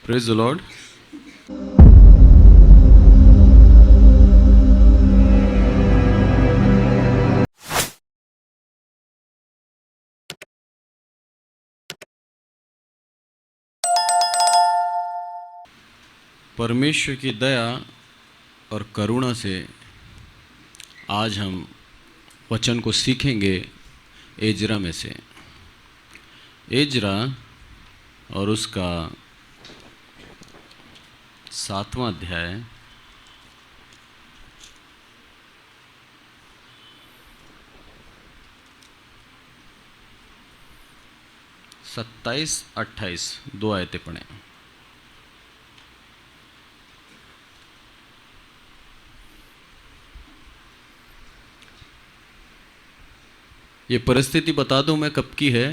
Praise the Lord. परमेश्वर की दया और करुणा से आज हम वचन को सीखेंगे एजरा में से। एजरा और उसका 7वां अध्याय 27-28 दो आयतें पढ़ें। ये परिस्थिति बता दूं मैं कब की है।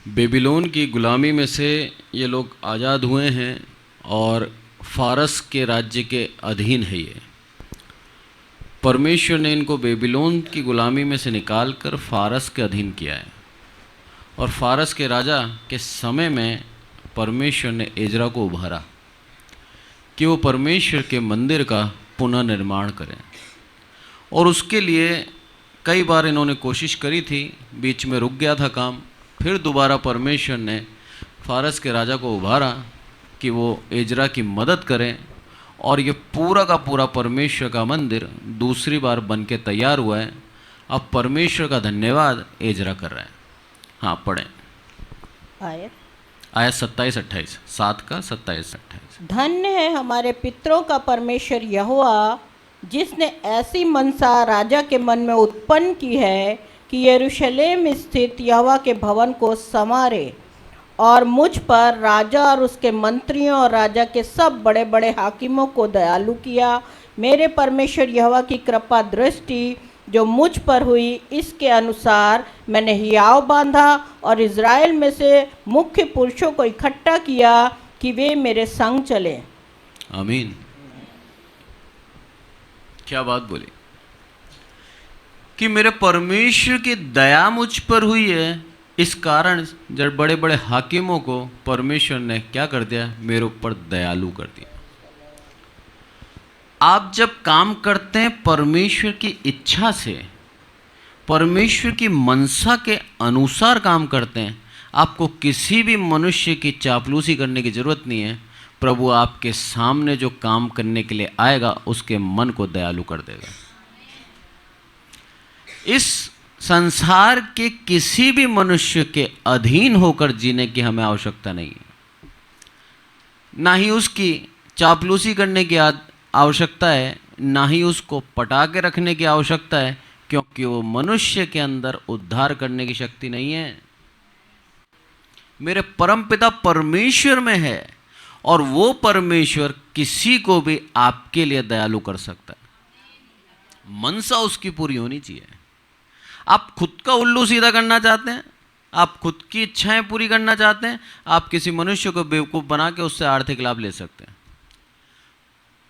बेबीलोन की गुलामी में से ये लोग आज़ाद हुए हैं और फारस के राज्य के अधीन है। ये परमेश्वर ने इनको बेबीलोन की गुलामी में से निकालकर फारस के अधीन किया है। और फारस के राजा के समय में परमेश्वर ने एजरा को उभारा कि वो परमेश्वर के मंदिर का पुनर्निर्माण करें। और उसके लिए कई बार इन्होंने कोशिश करी थी, बीच में रुक गया था काम। फिर दोबारा परमेश्वर ने फारस के राजा को उभारा कि वो एजरा की मदद करें और ये पूरा का पूरा परमेश्वर का मंदिर दूसरी बार बन के तैयार हुआ है। अब परमेश्वर का धन्यवाद एजरा कर रहे हैं। हाँ पढ़ें आयत आयत 27-28 7 का 27-28। धन्य है हमारे पितरों का परमेश्वर यहोवा, जिसने ऐसी मनसा राजा के मन में उत्पन्न की है कि यरूशलेम स्थित यहोवा के भवन को संवारे और मुझ पर राजा और उसके मंत्रियों और राजा के सब बड़े बड़े हाकिमों को दयालु किया। मेरे परमेश्वर यहोवा की कृपा दृष्टि जो मुझ पर हुई, इसके अनुसार मैंने हियाव बांधा और इज़राइल में से मुख्य पुरुषों को इकट्ठा किया कि वे मेरे संग चलें। आमीन। क्या बात बोली कि मेरे परमेश्वर की दया मुझ पर हुई है। इस कारण जब बड़े बड़े हाकिमों को परमेश्वर ने क्या कर दिया, मेरे ऊपर दयालु कर दिया। आप जब काम करते हैं परमेश्वर की इच्छा से, परमेश्वर की मनसा के अनुसार काम करते हैं, आपको किसी भी मनुष्य की चापलूसी करने की जरूरत नहीं है। प्रभु आपके सामने जो काम करने के लिए आएगा उसके मन को दयालु कर देगा। इस संसार के किसी भी मनुष्य के अधीन होकर जीने की हमें आवश्यकता नहीं है, ना ही उसकी चापलूसी करने की आवश्यकता है, ना ही उसको पटा के रखने की आवश्यकता है, क्योंकि वो मनुष्य के अंदर उद्धार करने की शक्ति नहीं है। मेरे परमपिता परमेश्वर में है और वो परमेश्वर किसी को भी आपके लिए दयालु कर सकता है। मनसा उसकी पूरी होनी चाहिए। आप खुद का उल्लू सीधा करना चाहते हैं, आप खुद की इच्छाएं पूरी करना चाहते हैं, आप किसी मनुष्य को बेवकूफ़ बना के उससे आर्थिक लाभ ले सकते हैं।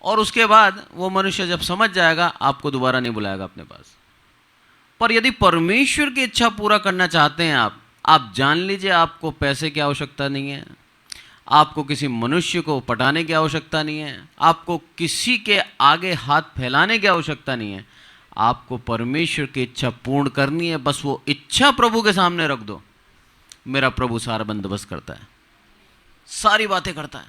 और उसके बाद वो मनुष्य जब समझ जाएगा आपको दोबारा नहीं बुलाएगा अपने पास। पर यदि परमेश्वर की इच्छा पूरा करना चाहते हैं आप जान लीजिए, आपको पैसे की आवश्यकता नहीं है, आपको किसी मनुष्य को पटाने की आवश्यकता नहीं है, आपको किसी के आगे हाथ फैलाने की आवश्यकता नहीं है। आपको परमेश्वर की इच्छा पूर्ण करनी है। बस वो इच्छा प्रभु के सामने रख दो। मेरा प्रभु सारा बंदोबस्त करता है, सारी बातें करता है,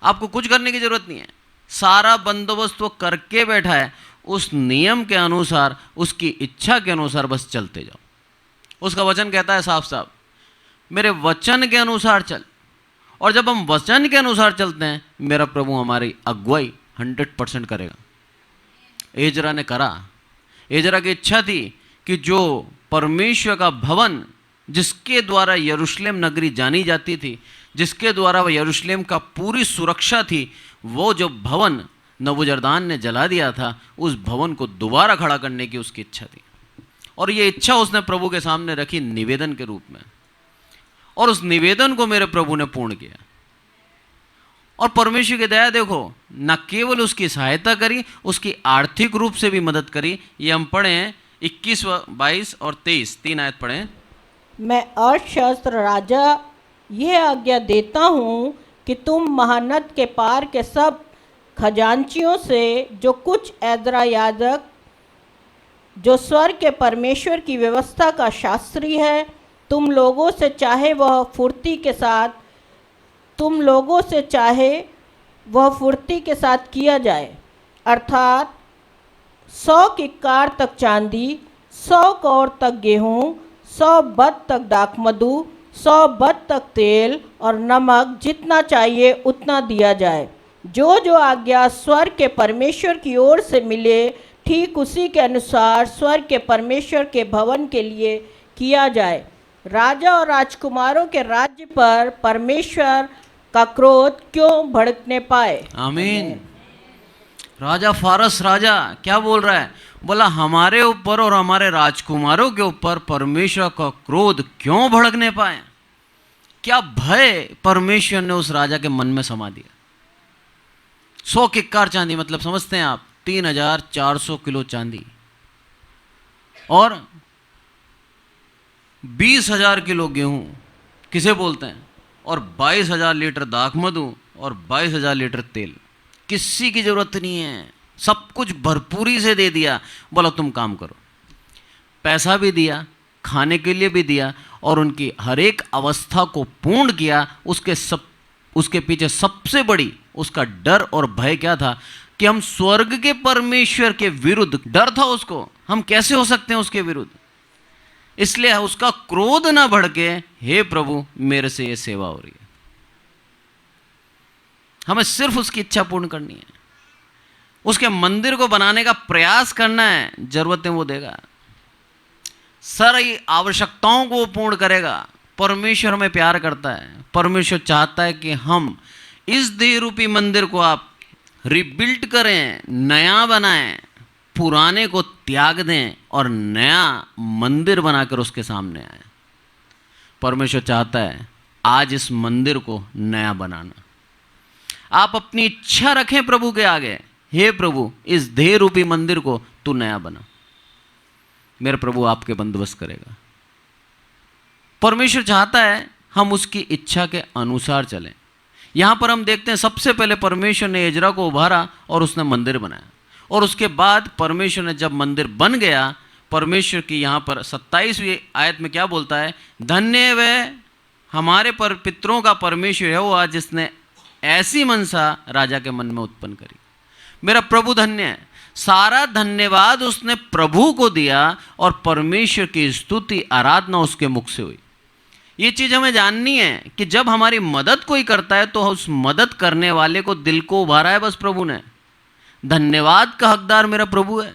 आपको कुछ करने की जरूरत नहीं है। सारा बंदोबस्त वो करके बैठा है। उस नियम के अनुसार, उसकी इच्छा के अनुसार बस चलते जाओ। उसका वचन कहता है साफ साफ, मेरे वचन के अनुसार चल। और जब हम वचन के अनुसार चलते हैं, मेरा प्रभु हमारी अगुवाई 100% करेगा। एजरा ने करा। एजरा की इच्छा थी कि जो परमेश्वर का भवन, जिसके द्वारा यरूशलेम नगरी जानी जाती थी, जिसके द्वारा वह यरूशलेम का पूरी सुरक्षा थी, वो जो भवन नबूजरदान ने जला दिया था, उस भवन को दोबारा खड़ा करने की उसकी इच्छा थी। और ये इच्छा उसने प्रभु के सामने रखी निवेदन के रूप में, और उस निवेदन को मेरे प्रभु ने पूर्ण किया। और परमेश्वर की दया देखो, न केवल उसकी सहायता करी, उसकी आर्थिक रूप से भी मदद करी। ये हम पढ़े हैं 21, 22 और 23 3 आयत पढ़े। मैं अर्थशास्त्र राजा यह आज्ञा देता हूँ कि तुम महानद के पार के सब खजांचियों से जो कुछ एज्रा याजक जो स्वर्ग के परमेश्वर की व्यवस्था का शास्त्री है, तुम लोगों से चाहे वह फुर्ती के साथ किया जाए, अर्थात 100 किक्कार तक चांदी, 100 कौर तक गेहूँ, 100 बत तक दाखमधु, 100 बत तक तेल और नमक, जितना चाहिए उतना दिया जाए। जो जो आज्ञा स्वर्ग के परमेश्वर की ओर से मिले, ठीक उसी के अनुसार स्वर्ग के परमेश्वर के भवन के लिए किया जाए। राजा और राजकुमारों के राज्य पर परमेश्वर का क्रोध क्यों भड़कने पाए। आमीन। राजा फारस राजा क्या बोल रहा है? बोला हमारे ऊपर और हमारे राजकुमारों के ऊपर परमेश्वर का क्रोध क्यों भड़कने पाए। क्या भय परमेश्वर ने उस राजा के मन में समा दिया। 100 किक्कार चांदी, मतलब समझते हैं आप 3400 किलो चांदी, और 20,000 किलो गेहूं किसे बोलते हैं, और 22,000 लीटर दाखमधु और 22,000 लीटर तेल। किसी की जरूरत नहीं है, सब कुछ भरपूरी से दे दिया। बोला तुम काम करो। पैसा भी दिया, खाने के लिए भी दिया, और उनकी हर एक अवस्था को पूर्ण किया। उसके पीछे सबसे बड़ी उसका डर और भय क्या था कि हम स्वर्ग के परमेश्वर के विरुद्ध, डर था उसको, हम कैसे हो सकते हैं उसके विरुद्ध। इसलिए उसका क्रोध ना भड़के, हे प्रभु मेरे से ये सेवा हो रही है। हमें सिर्फ उसकी इच्छा पूर्ण करनी है, उसके मंदिर को बनाने का प्रयास करना है। जरूरतें वो देगा, सारी आवश्यकताओं को वो पूर्ण करेगा। परमेश्वर हमें प्यार करता है। परमेश्वर चाहता है कि हम इस देह रूपी मंदिर को आप रिबिल्ड करें, नया बनाएं, पुराने को त्याग दें और नया मंदिर बनाकर उसके सामने आए। परमेश्वर चाहता है आज इस मंदिर को नया बनाना। आप अपनी इच्छा रखें प्रभु के आगे, हे प्रभु इस देह रूपी मंदिर को तू नया बना। मेरे प्रभु आपके बंदोबस्त करेगा। परमेश्वर चाहता है हम उसकी इच्छा के अनुसार चलें। यहां पर हम देखते हैं सबसे पहले परमेश्वर ने एजरा को उभारा और उसने मंदिर बनाया, और उसके बाद परमेश्वर ने जब मंदिर बन गया, परमेश्वर की यहां पर 27वीं आयत में क्या बोलता है, धन्य वह हमारे पर पितरों का परमेश्वर है वो, जिसने ऐसी मनसा राजा के मन में उत्पन्न करी। मेरा प्रभु धन्य है। सारा धन्यवाद उसने प्रभु को दिया और परमेश्वर की स्तुति आराधना उसके मुख से हुई। ये चीज हमें जाननी है कि जब हमारी मदद कोई करता है तो उस मदद करने वाले को दिल को उभारा है बस प्रभु ने। धन्यवाद का हकदार मेरा प्रभु है,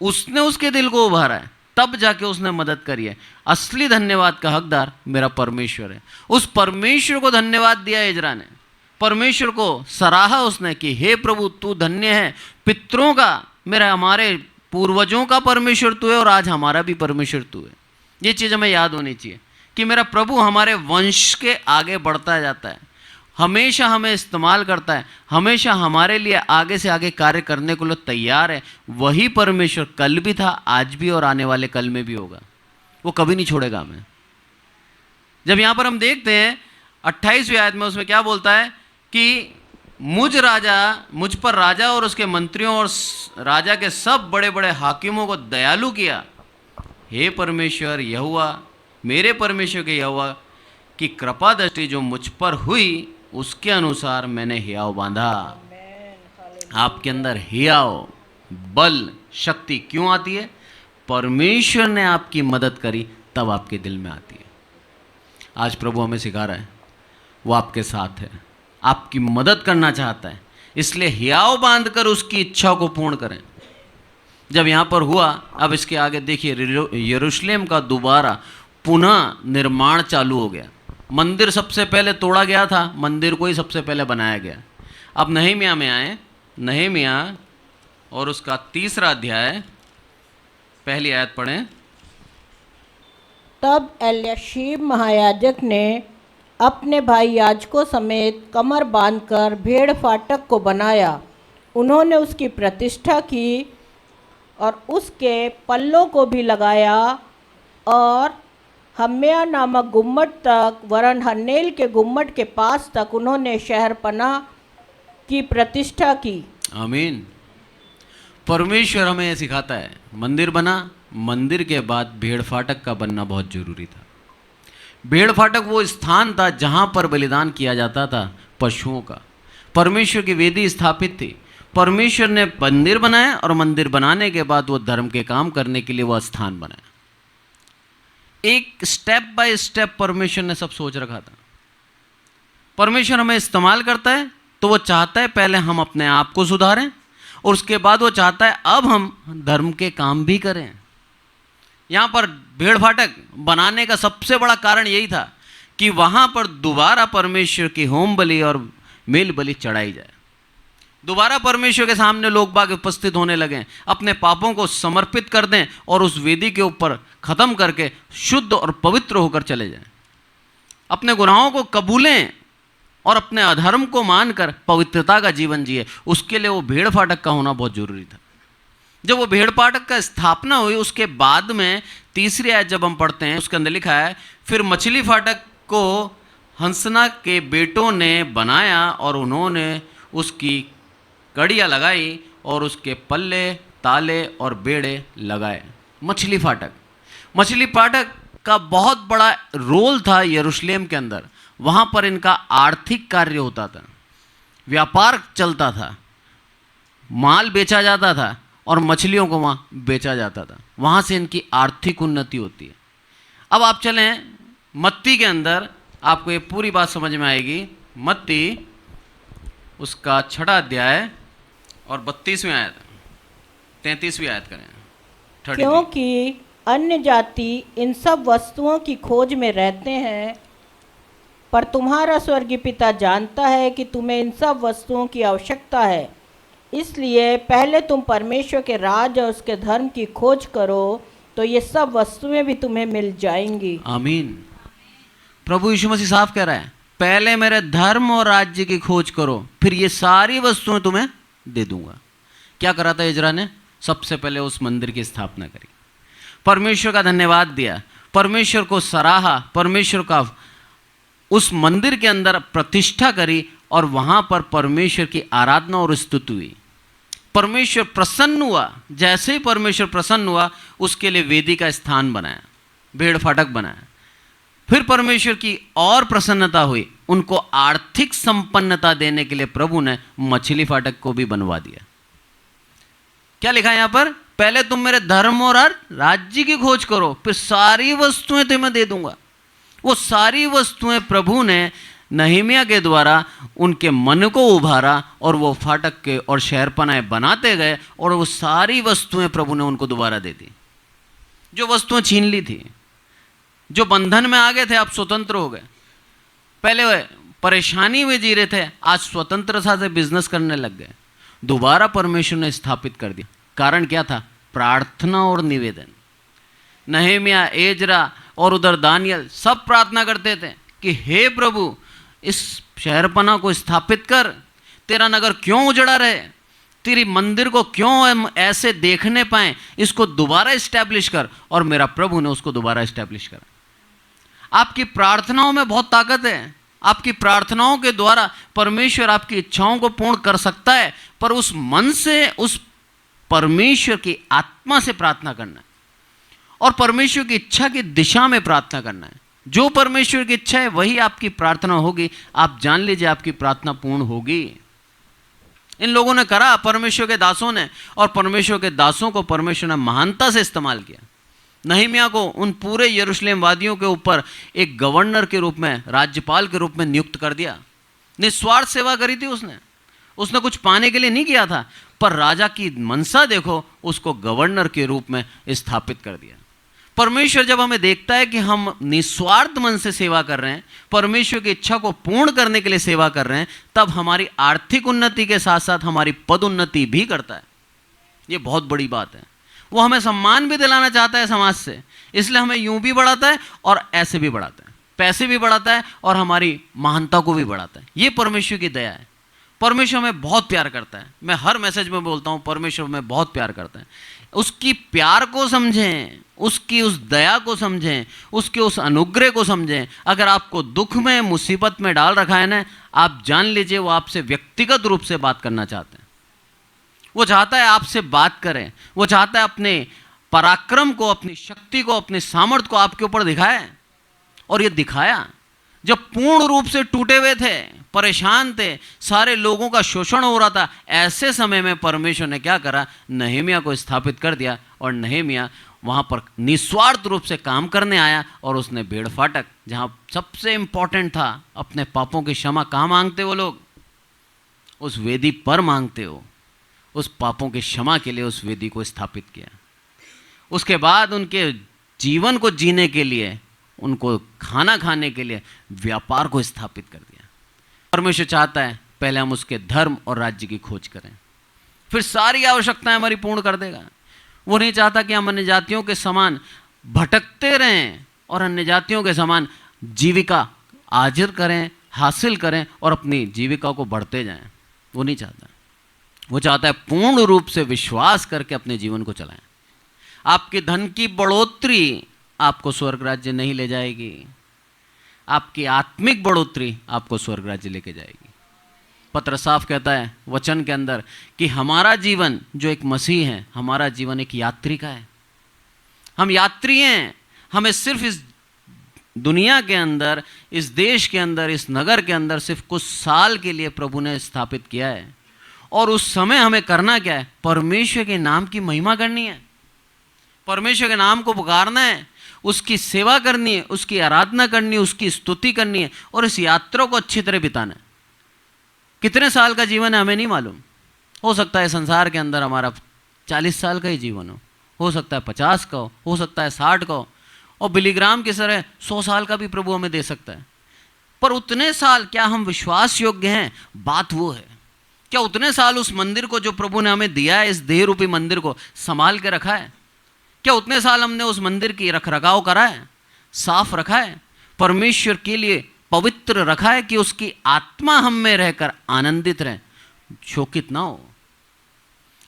उसने उसके दिल को उभारा है, तब जाके उसने मदद करी है। असली धन्यवाद का हकदार मेरा परमेश्वर है। उस परमेश्वर को धन्यवाद दिया एजरा ने, परमेश्वर को सराहा उसने कि हे प्रभु तू धन्य है, पितरों का, मेरा हमारे पूर्वजों का परमेश्वर तू है और आज हमारा भी परमेश्वर तू है। ये चीज़ हमें याद होनी चाहिए कि मेरा प्रभु हमारे वंश के आगे बढ़ता जाता है, हमेशा हमें इस्तेमाल करता है, हमेशा हमारे लिए आगे से आगे कार्य करने को लिए तैयार है। वही परमेश्वर कल भी था, आज भी और आने वाले कल में भी होगा। वो कभी नहीं छोड़ेगा हमें। जब यहाँ पर हम देखते हैं 28वीं आयत में, उसमें क्या बोलता है कि मुझ पर राजा और उसके मंत्रियों और राजा के सब बड़े बड़े हाकिमों को दयालु किया। हे परमेश्वर यहोवा, मेरे परमेश्वर के यहोवा की कृपा दृष्टि जो मुझ पर हुई उसके अनुसार मैंने हियाव बांधा। आपके अंदर हियाव बल शक्ति क्यों आती है? परमेश्वर ने आपकी मदद करी तब आपके दिल में आती है। आज प्रभु हमें सिखा रहा है, वो आपके साथ है, आपकी मदद करना चाहता है, इसलिए हियाव बांधकर उसकी इच्छा को पूर्ण करें। जब यहाँ पर हुआ, अब इसके आगे देखिए, यरूशलेम का दोबारा पुनः निर्माण चालू हो गया। मंदिर सबसे पहले तोड़ा गया था, मंदिर को ही सबसे पहले बनाया गया। अब नहमीया में आए, नहमीया और उसका 3रा अध्याय, पहली आयत पढ़ें। तब एल्याशीब महायाजक ने अपने भाई याजकों समेत कमर बांधकर भेड़ फाटक को बनाया। उन्होंने उसकी प्रतिष्ठा की और उसके पल्लों को भी लगाया और हम्या नामक गुम्मट तक, वरन हन्नेल के गुम्मट के पास तक उन्होंने शहरपनाह की प्रतिष्ठा की। आमीन। परमेश्वर हमें यह सिखाता है, मंदिर बना, मंदिर के बाद भेड़ फाटक का बनना बहुत जरूरी था। भेड़ फाटक वो स्थान था जहां पर बलिदान किया जाता था पशुओं का। परमेश्वर की वेदी स्थापित थी। परमेश्वर ने मंदिर बनाया और मंदिर बनाने के बाद वो धर्म के काम करने के लिए वह स्थान बनाया। एक स्टेप बाय स्टेप परमेश्वर ने सब सोच रखा था। परमेश्वर हमें इस्तेमाल करता है तो वो चाहता है पहले हम अपने आप को सुधारें और उसके बाद वो चाहता है अब हम धर्म के काम भी करें। यहाँ पर भेड़ फाटक बनाने का सबसे बड़ा कारण यही था कि वहाँ पर दोबारा परमेश्वर की होम बलि और मेल बलि चढ़ाई जाए। दोबारा परमेश्वर के सामने लोग बाग उपस्थित होने लगें, अपने पापों को समर्पित कर दें और उस वेदी के ऊपर ख़त्म करके शुद्ध और पवित्र होकर चले जाएं। अपने गुनाहों को कबूलें और अपने अधर्म को मानकर पवित्रता का जीवन जिए। उसके लिए वो भेड़ फाटक का होना बहुत जरूरी था। जब वो भेड़ फाटक का स्थापना हुई उसके बाद में तीसरी आयत जब हम पढ़ते हैं उसके अंदर लिखा है, फिर मछली फाटक को हंसना के बेटों ने बनाया और उन्होंने उसकी कड़ियाँ लगाई और उसके पल्ले, ताले और बेड़े लगाए। मछली फाटक का बहुत बड़ा रोल था यरूशलेम के अंदर। वहाँ पर इनका आर्थिक कार्य होता था, व्यापार चलता था, माल बेचा जाता था और मछलियों को वहाँ बेचा जाता था। वहाँ से इनकी आर्थिक उन्नति होती है। अब आप चलें मत्ती के अंदर, आपको ये पूरी बात समझ में आएगी। मत्ती उसका 6वां अध्याय और 32वीं आयत, 33वीं आयत करें। 33। क्योंकि अन्य जाति इन सब वस्तुओं की खोज में रहते हैं, पर तुम्हारा स्वर्गीय पिता जानता है कि तुम्हें इन सब वस्तुओं की आवश्यकता है। इसलिए पहले तुम परमेश्वर के राज और उसके धर्म की खोज करो, तो ये सब वस्तुएं भी तुम्हें मिल जाएंगी। आमीन। प्रभु यीशु मसीह साफ कह रहा है, पहले मेरे धर्म और राज्य की खोज करो, फिर ये सारी वस्तुएं तुम्हें दे दूंगा। क्या करा था इजरा ने? सबसे पहले उस मंदिर की स्थापना करी, परमेश्वर का धन्यवाद दिया, परमेश्वर को सराहा, परमेश्वर का उस मंदिर के अंदर प्रतिष्ठा करी और वहाँ पर परमेश्वर की आराधना और स्तुति हुई। परमेश्वर प्रसन्न हुआ। जैसे ही परमेश्वर प्रसन्न हुआ उसके लिए वेदी का स्थान बनाया, भेड़ फाटक बनाया। फिर परमेश्वर की और प्रसन्नता हुई, उनको आर्थिक संपन्नता देने के लिए प्रभु ने मछली फाटक को भी बनवा दिया। क्या लिखा है यहाँ पर? पहले तुम मेरे धर्म और राज्य की खोज करो, फिर सारी वस्तुएं तुम्हें दे दूंगा। वो सारी वस्तुएं प्रभु ने नहम्याह के द्वारा उनके मन को उभारा और वो फाटक के और शहरपनाह बनाते गए और वो सारी वस्तुएं प्रभु ने उनको दोबारा दे दी। जो वस्तुएं छीन ली थी, जो बंधन में आ गए थे, आप स्वतंत्र हो गए। पहले वे परेशानी में जी रहे थे, आज स्वतंत्रता से बिजनेस करने लग गए। दोबारा परमेश्वर ने स्थापित कर दिया। कारण क्या था? प्रार्थना और निवेदन। नहम्याह, एजरा और उधर दानियल सब प्रार्थना करते थे कि हे प्रभु, इस शहरपनाह को स्थापित कर, तेरा नगर क्यों उजड़ा रहे, तेरी मंदिर को क्यों हम ऐसे देखने पाएं, इसको दोबारा इस्टेब्लिश कर। और मेरा प्रभु ने उसको दोबारा इस्टेब्लिश करा। आपकी प्रार्थनाओं में बहुत ताकत है। आपकी प्रार्थनाओं के द्वारा परमेश्वर आपकी इच्छाओं को पूर्ण कर सकता है, पर उस मन से, उस परमेश्वर की आत्मा से प्रार्थना करना है और परमेश्वर की इच्छा की दिशा में प्रार्थना करना है। जो परमेश्वर की इच्छा है वही आपकी प्रार्थना होगी। आप जान लीजिए आपकी प्रार्थना पूर्ण होगी। इन लोगों ने करा, परमेश्वर के दासों ने, और परमेश्वर के दासों को परमेश्वर ने महानता से इस्तेमाल किया। नहम्याह को उन पूरे यरूशलेम वादियों के ऊपर एक गवर्नर के रूप में, राज्यपाल के रूप में नियुक्त कर दिया। निस्वार्थ सेवा करी थी उसने कुछ पाने के लिए नहीं किया था, पर राजा की मनसा देखो, उसको गवर्नर के रूप में स्थापित कर दिया। परमेश्वर जब हमें देखता है कि हम निस्वार्थ मन से सेवा कर रहे हैं, परमेश्वर की इच्छा को पूर्ण करने के लिए सेवा कर रहे हैं, तब हमारी आर्थिक उन्नति के साथ साथ हमारी पदोन्नति भी करता है। ये बहुत बड़ी बात है। वो हमें सम्मान भी दिलाना चाहता है समाज से, इसलिए हमें यूं भी बढ़ाता है और ऐसे भी बढ़ाता है, पैसे भी बढ़ाता है और हमारी महानता को भी बढ़ाता है। ये परमेश्वर की दया है। परमेश्वर हमें बहुत प्यार करता है। मैं हर मैसेज में बोलता हूँ, परमेश्वर हमें बहुत प्यार करता है। उसकी प्यार को समझें, उसकी उस दया को समझें, उसके उस अनुग्रह को समझें। अगर आपको दुख में, मुसीबत में डाल रखा है ना, आप जान लीजिए वो आपसे व्यक्तिगत रूप से बात करना चाहते हैं। वो चाहता है आपसे बात करें, वो चाहता है अपने पराक्रम को, अपनी शक्ति को, अपने सामर्थ्य को आपके ऊपर दिखाए। और ये दिखाया जब पूर्ण रूप से टूटे हुए थे, परेशान थे, सारे लोगों का शोषण हो रहा था। ऐसे समय में परमेश्वर ने क्या करा, नहम्याह को स्थापित कर दिया और नहम्याह वहाँ पर निस्वार्थ रूप से काम करने आया। और उसने भेड़ फाटक, जहाँ सबसे इंपॉर्टेंट था अपने पापों की क्षमा, कहाँ मांगते वो लोग, उस वेदी पर मांगते हो। उस पापों की क्षमा के लिए उस वेदी को स्थापित किया। उसके बाद उनके जीवन को जीने के लिए, उनको खाना खाने के लिए व्यापार को स्थापित कर दिया। परमेश्वर चाहता है पहले हम उसके धर्म और राज्य की खोज करें, फिर सारी आवश्यकताएं हमारी पूर्ण कर देगा। वो नहीं चाहता कि हम अन्य जातियों के समान भटकते रहें और अन्य जातियों के समान जीविका आर्जित करें, हासिल करें और अपनी जीविका को बढ़ते जाएं। वो नहीं चाहता। वो चाहता है पूर्ण रूप से विश्वास करके अपने जीवन को चलाएं। आपके धन की बढ़ोतरी आपको स्वर्ग राज्य नहीं ले जाएगी, आपकी आत्मिक बढ़ोतरी आपको स्वर्ग राज्य लेके जाएगी। पत्रस साफ कहता है वचन के अंदर कि हमारा जीवन जो एक मसीह है, हमारा जीवन एक यात्री का है। हम यात्री हैं। हमें सिर्फ इस दुनिया के अंदर, इस देश के अंदर, इस नगर के अंदर सिर्फ कुछ साल के लिए प्रभु ने स्थापित किया है। और उस समय हमें करना क्या है, परमेश्वर के नाम की महिमा करनी है, परमेश्वर के नाम को पुकारना है, उसकी सेवा करनी है, उसकी आराधना करनी है, उसकी स्तुति करनी है और इस यात्रा को अच्छी तरह बिताना है। कितने साल का जीवन है हमें नहीं मालूम। हो सकता है संसार के अंदर हमारा 40 साल का ही जीवन हो सकता है 50 का हो सकता है 60 का हो, और बिलीग्राम की तरह 100 साल का भी प्रभु हमें दे सकता है। पर उतने साल क्या हम विश्वास योग्य हैं? बात वो है, क्या उतने साल उस मंदिर को जो प्रभु ने हमें दिया है, इस देह रूपी मंदिर को संभाल के रखा है? क्या उतने साल हमने उस मंदिर की रख रखाव करा है, साफ रखा है, परमेश्वर के लिए पवित्र रखा है कि उसकी आत्मा हम में रहकर आनंदित रहे, शोकित ना हो?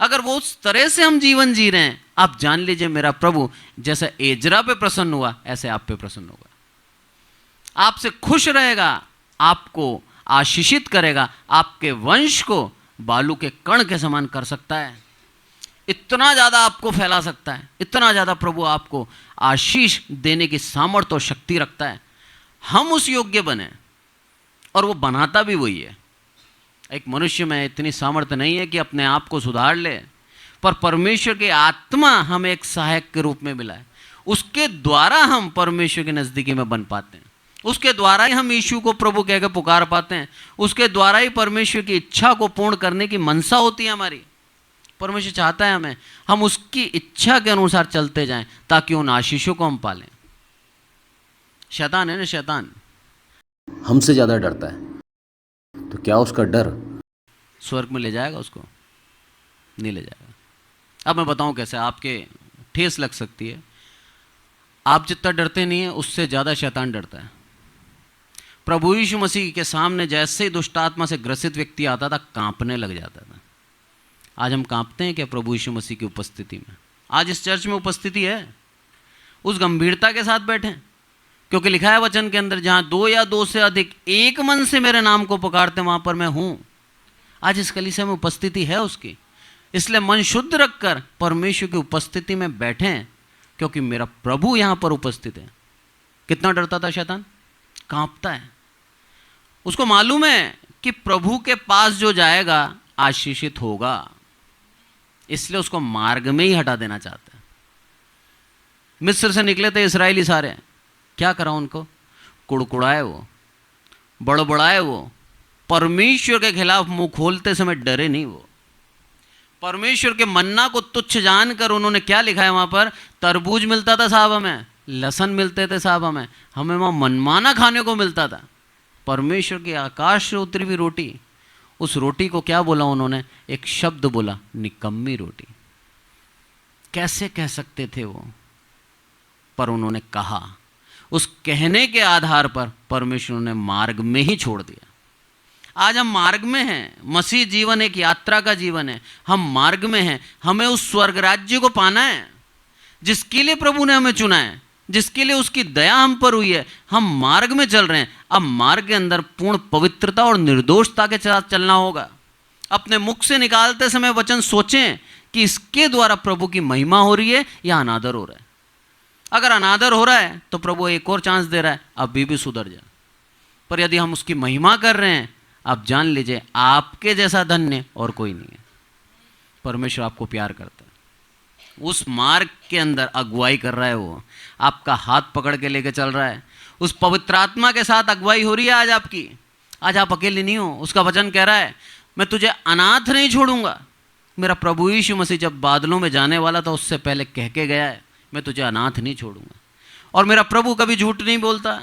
अगर वो उस तरह से हम जीवन जी रहे हैं, आप जान लीजिए मेरा प्रभु जैसे एजरा पे प्रसन्न हुआ ऐसे आप पे प्रसन्न होगा, आपसे खुश रहेगा, आपको आशीषित करेगा, आपके वंश को बालू के कण के समान कर सकता है। इतना ज़्यादा आपको फैला सकता है, इतना ज़्यादा प्रभु आपको आशीष देने की सामर्थ्य और शक्ति रखता है। हम उस योग्य बने, और वो बनाता भी वही है। एक मनुष्य में इतनी सामर्थ्य नहीं है कि अपने आप को सुधार ले, पर परमेश्वर की आत्मा हमें एक सहायक के रूप में मिला है। उसके द्वारा हम परमेश्वर के नज़दीकी में बन पाते हैं, उसके द्वारा ही हम यीशु को प्रभु कह के पुकार पाते हैं, उसके द्वारा ही परमेश्वर की इच्छा को पूर्ण करने की मनसा होती है हमारी। परमेश्वर चाहता है हम उसकी इच्छा के अनुसार चलते जाएं ताकि उन आशीषों को हम पालें। शैतान है ना, शैतान हमसे ज़्यादा डरता है, तो क्या उसका डर स्वर्ग में ले जाएगा? उसको नहीं ले जाएगा। अब मैं बताऊं कैसे, आपके ठेस लग सकती है। आप जितना डरते नहीं है उससे ज़्यादा शैतान डरता है। प्रभु यीशु मसीह के सामने जैसे ही दुष्ट आत्मा से ग्रसित व्यक्ति आता था, कांपने लग जाता था। आज हम कांपते हैं क्या प्रभु यीशु मसीह की उपस्थिति में? आज इस चर्च में उपस्थिति है, उस गंभीरता के साथ बैठें, क्योंकि लिखा है वचन के अंदर, जहां 2 या 2 से अधिक एक मन से मेरे नाम को पुकारते वहां पर मैं हूं। आज इस कलीसिया में उपस्थिति है उसकी, इसलिए मन शुद्ध रखकर परमेश्वर की उपस्थिति में बैठें, क्योंकि मेरा प्रभु यहां पर उपस्थित है। कितना डरता था शैतान? कांपता है। उसको मालूम है कि प्रभु के पास जो जाएगा आशीषित होगा, इसलिए उसको मार्ग में ही हटा देना चाहता है। मिस्र से निकले थे इस्राएली सारे, क्या करा उनको? कुड़कुड़ाए वो, बड़बड़ाए वो, परमेश्वर के खिलाफ मुंह खोलते समय डरे नहीं वो। परमेश्वर के मन्ना को तुच्छ जानकर उन्होंने क्या लिखा है वहां पर? तरबूज मिलता था साहब हमें, लहसन मिलते थे साहब हमें वहां मनमाना खाने को मिलता था। परमेश्वर की आकाश से उतरी हुई रोटी, उस रोटी को क्या बोला उन्होंने? एक शब्द बोला, निकम्मी रोटी। कैसे कह सकते थे वो? पर उन्होंने कहा। उस कहने के आधार पर परमेश्वर ने मार्ग में ही छोड़ दिया। आज हम मार्ग में हैं। मसीह जीवन एक यात्रा का जीवन है, हम मार्ग में हैं। हमें उस स्वर्ग राज्य को पाना है जिसके लिए प्रभु ने हमें चुना है, जिसके लिए उसकी दया हम पर हुई है। हम मार्ग में चल रहे हैं। अब मार्ग के अंदर पूर्ण पवित्रता और निर्दोषता के साथ चलना होगा। अपने मुख से निकालते समय वचन सोचें कि इसके द्वारा प्रभु की महिमा हो रही है या अनादर हो रहा है। अगर अनादर हो रहा है तो प्रभु एक और चांस दे रहा है, अभी भी सुधर जा। पर यदि हम उसकी महिमा कर रहे हैं, आप जान लीजिए आपके जैसा धन्य और कोई नहीं है। परमेश्वर आपको प्यार करता है, उस मार्ग के अंदर अगुवाई कर रहा है, वो आपका हाथ पकड़ के लेके चल रहा है। उस पवित्र आत्मा के साथ अगुवाई हो रही है आज आपकी। आज आप अकेले नहीं हो। उसका वचन कह रहा है, मैं तुझे अनाथ नहीं छोड़ूंगा। मेरा प्रभु यीशु मसीह जब बादलों में जाने वाला था उससे पहले कह के गया है, मैं तुझे अनाथ नहीं छोड़ूंगा। और मेरा प्रभु कभी झूठ नहीं बोलता।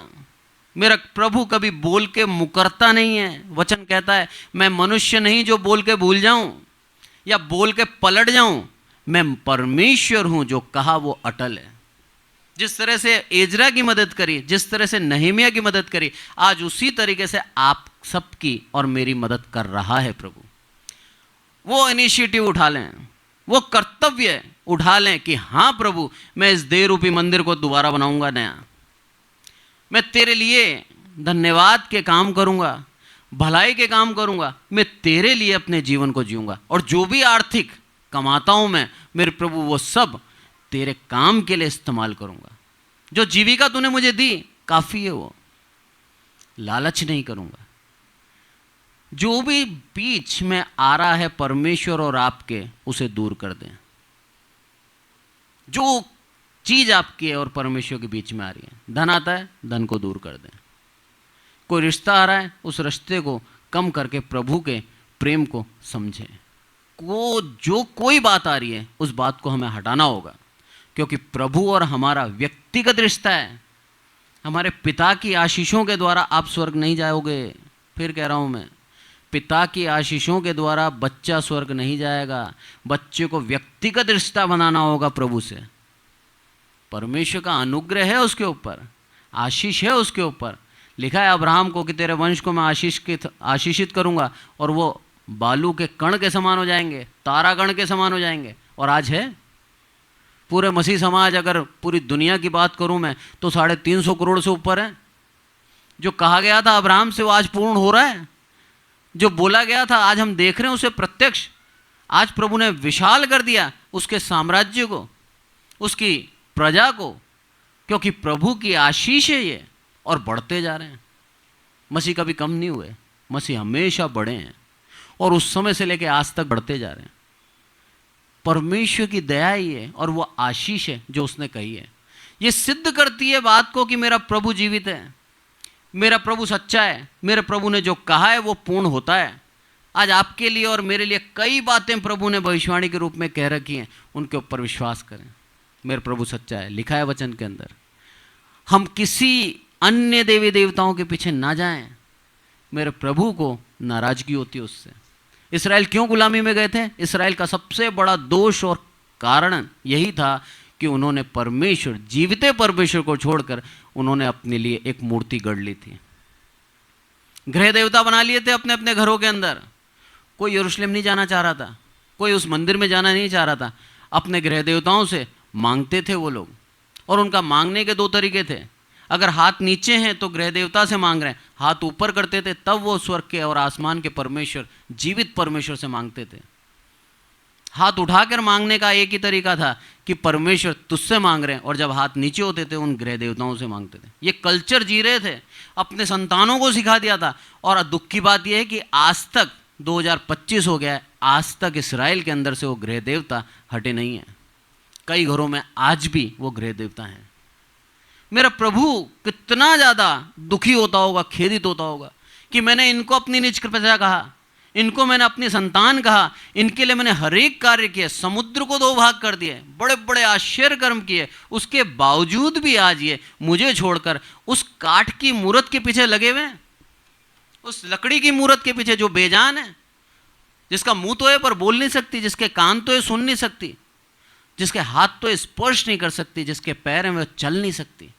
मेरा प्रभु कभी बोल के मुकरता नहीं है। वचन कहता है, मैं मनुष्य नहीं जो बोल के भूल जाऊं या बोल के पलट जाऊं। मैं परमेश्वर हूं, जो कहा वो अटल है। जिस तरह से एजरा की मदद करी, जिस तरह से नहमिया की मदद करी, आज उसी तरीके से आप सबकी और मेरी मदद कर रहा है प्रभु। वो इनिशिएटिव उठा लें, वो कर्तव्य उठा लें कि हाँ प्रभु, मैं इस देह रूपी मंदिर को दोबारा बनाऊंगा नया। मैं तेरे लिए धन्यवाद के काम करूंगा, भलाई के काम करूंगा। मैं तेरे लिए अपने जीवन को जीऊंगा। और जो भी आर्थिक कमाता हूं मैं, मेरे प्रभु, वो सब तेरे काम के लिए इस्तेमाल करूंगा। जो जीविका तूने मुझे दी काफ़ी है, वो लालच नहीं करूंगा। जो भी बीच में आ रहा है परमेश्वर और आपके, उसे दूर कर दें। जो चीज़ आपकी है और परमेश्वर के बीच में आ रही है, धन आता है, धन को दूर कर दें। कोई रिश्ता आ रहा है, उस रिश्ते को कम करके प्रभु के प्रेम को समझें। जो कोई बात आ रही है, उस बात को हमें हटाना होगा, क्योंकि प्रभु और हमारा व्यक्तिगत रिश्ता है। हमारे पिता की आशीषों के द्वारा आप स्वर्ग नहीं जाओगे। फिर कह रहा हूं मैं, पिता की आशीषों के द्वारा बच्चा स्वर्ग नहीं जाएगा। बच्चे को व्यक्तिगत रिश्ता बनाना होगा प्रभु से। परमेश्वर का अनुग्रह है उसके ऊपर, आशीष है उसके ऊपर। लिखा है अब्राहम को कि तेरे वंश को मैं आशीषित करूंगा, और वो बालू के कण के समान हो जाएंगे, तारा गण के समान हो जाएंगे। और आज है पूरे मसीह समाज, अगर पूरी दुनिया की बात करूं मैं, तो 350 करोड़ से ऊपर है। जो कहा गया था अब्राहम से, वो आज पूर्ण हो रहा है। जो बोला गया था, आज हम देख रहे हैं उसे प्रत्यक्ष। आज प्रभु ने विशाल कर दिया उसके साम्राज्य को, उसकी प्रजा को, क्योंकि प्रभु की आशीष है ये, और बढ़ते जा रहे हैं। मसीह कभी कम नहीं हुए, मसीह हमेशा बढ़े हैं, और उस समय से लेकर आज तक बढ़ते जा रहे हैं। परमेश्वर की दया ही है, और वो आशीष है जो उसने कही है। ये सिद्ध करती है बात को कि मेरा प्रभु जीवित है, मेरा प्रभु सच्चा है, मेरे प्रभु ने जो कहा है वो पूर्ण होता है। आज आपके लिए और मेरे लिए कई बातें प्रभु ने भविष्यवाणी के रूप में कह रखी हैं, उनके ऊपर विश्वास करें। मेरे प्रभु सच्चा है, लिखा है वचन के अंदर। हम किसी अन्य देवी देवताओं के पीछे ना जाएं। मेरे प्रभु को नाराजगी होती है उससे। इस्राएल क्यों गुलामी में गए थे? इस्राएल का सबसे बड़ा दोष और कारण यही था कि उन्होंने परमेश्वर, जीविते परमेश्वर को छोड़कर उन्होंने अपने लिए एक मूर्ति गढ़ ली थी। गृह देवता बना लिए थे अपने अपने घरों के अंदर। कोई यरूशलेम नहीं जाना चाह रहा था, कोई उस मंदिर में जाना नहीं चाह रहा था। अपने गृह देवताओं से मांगते थे वो लोग, और उनका मांगने के 2 तरीके थे। अगर हाथ नीचे हैं तो गृह देवता से मांग रहे हैं, हाथ ऊपर करते थे तब वो स्वर्ग के और आसमान के परमेश्वर, जीवित परमेश्वर से मांगते थे। हाथ उठाकर मांगने का एक ही तरीका था कि परमेश्वर तुझसे मांग रहे हैं, और जब हाथ नीचे होते थे उन गृह देवताओं से मांगते थे। ये कल्चर जी रहे थे, अपने संतानों को सिखा दिया था। और दुख की बात यह है कि आज तक 2025 हो गया है, आज तक इस्राएल के अंदर से वो गृह देवता हटे नहीं हैं। कई घरों में आज भी वो गृह देवता हैं। मेरा प्रभु कितना ज़्यादा दुखी होता होगा, खेदित होता होगा कि मैंने इनको अपनी निज प्रजा कहा, इनको मैंने अपनी संतान कहा, इनके लिए मैंने हर एक कार्य किए, समुद्र को 2 भाग कर दिए, बड़े बड़े आश्चर्य कर्म किए, उसके बावजूद भी आज ये मुझे छोड़कर उस काठ की मूरत के पीछे लगे हुए हैं, उस लकड़ी की मूरत के पीछे जो बेजान है, जिसका मुंह तो है पर बोल नहीं सकती, जिसके कान तो है सुन नहीं सकती, जिसके हाथ तो स्पर्श नहीं कर सकती, जिसके पैर हैं वह चल नहीं सकती।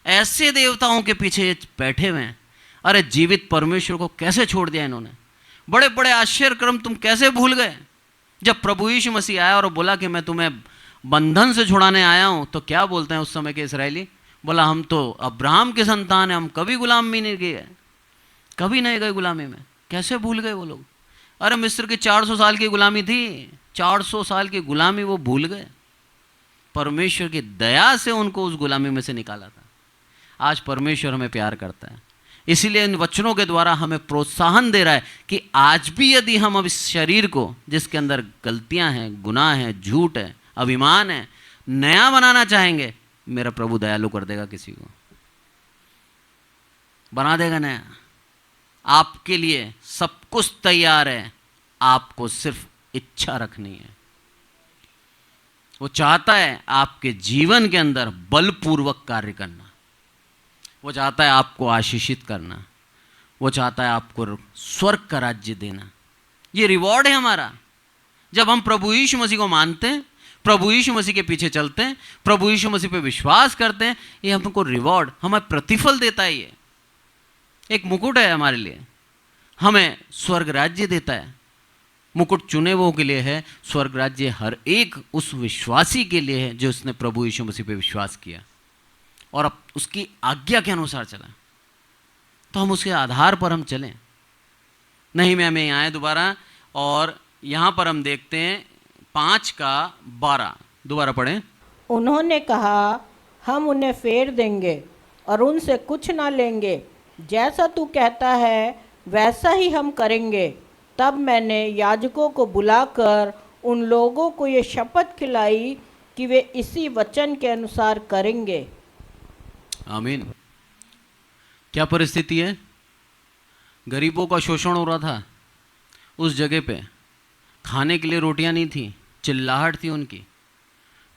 ऐसे देवताओं के पीछे बैठे हुए हैं। अरे जीवित परमेश्वर को कैसे छोड़ दिया इन्होंने, बड़े बड़े आश्चर्य कर्म तुम कैसे भूल गए। जब प्रभु यीशु मसीह आया और बोला कि मैं तुम्हें बंधन से छुड़ाने आया हूं, तो क्या बोलते हैं उस समय के इस्राएली? बोला हम तो अब्राहम के संतान हैं, हम कभी गुलाम भी नहीं गए, कभी नहीं गए गुलामी में। कैसे भूल गए वो लोग? अरे मिस्र की 400 साल की गुलामी थी, 400 साल की गुलामी वो भूल गए। परमेश्वर की दया से उनको उस गुलामी में से निकाला था। आज परमेश्वर हमें प्यार करता है, इसीलिए इन वचनों के द्वारा हमें प्रोत्साहन दे रहा है कि आज भी यदि हम अब इस शरीर को, जिसके अंदर गलतियां हैं, गुनाह है, झूठ है, अभिमान है, नया बनाना चाहेंगे, मेरा प्रभु दयालु कर देगा, किसी को बना देगा नया। आपके लिए सब कुछ तैयार है, आपको सिर्फ इच्छा रखनी है। वो चाहता है आपके जीवन के अंदर बलपूर्वक कार्य करना, वो चाहता है आपको आशीषित करना, वो चाहता है आपको स्वर्ग का राज्य देना। ये रिवॉर्ड है हमारा। जब हम प्रभु यीशु मसीह को मानते हैं, प्रभु यीशु मसीह के पीछे चलते हैं, प्रभु यीशु मसीह पे विश्वास करते हैं, ये हमको रिवॉर्ड, हमें प्रतिफल देता है। ये एक मुकुट है हमारे लिए, हमें स्वर्ग राज्य देता है। मुकुट चुने वो के लिए है, स्वर्ग राज्य हर एक उस विश्वासी के लिए है जो उसने प्रभु यीशु मसीह पे विश्वास किया और अब उसकी आज्ञा के अनुसार चला। तो हम उसके आधार पर हम चलें। नहीं मैं हमें आए दोबारा, और यहाँ पर हम देखते हैं 5:12, दोबारा पढ़ें। उन्होंने कहा हम उन्हें फेर देंगे और उनसे कुछ ना लेंगे, जैसा तू कहता है वैसा ही हम करेंगे। तब मैंने याजकों को बुलाकर उन लोगों को ये शपथ खिलाई कि वे इसी वचन के अनुसार करेंगे। आमीन। क्या परिस्थिति है? गरीबों का शोषण हो रहा था उस जगह पे, खाने के लिए रोटियां नहीं थी, चिल्लाहट थी उनकी।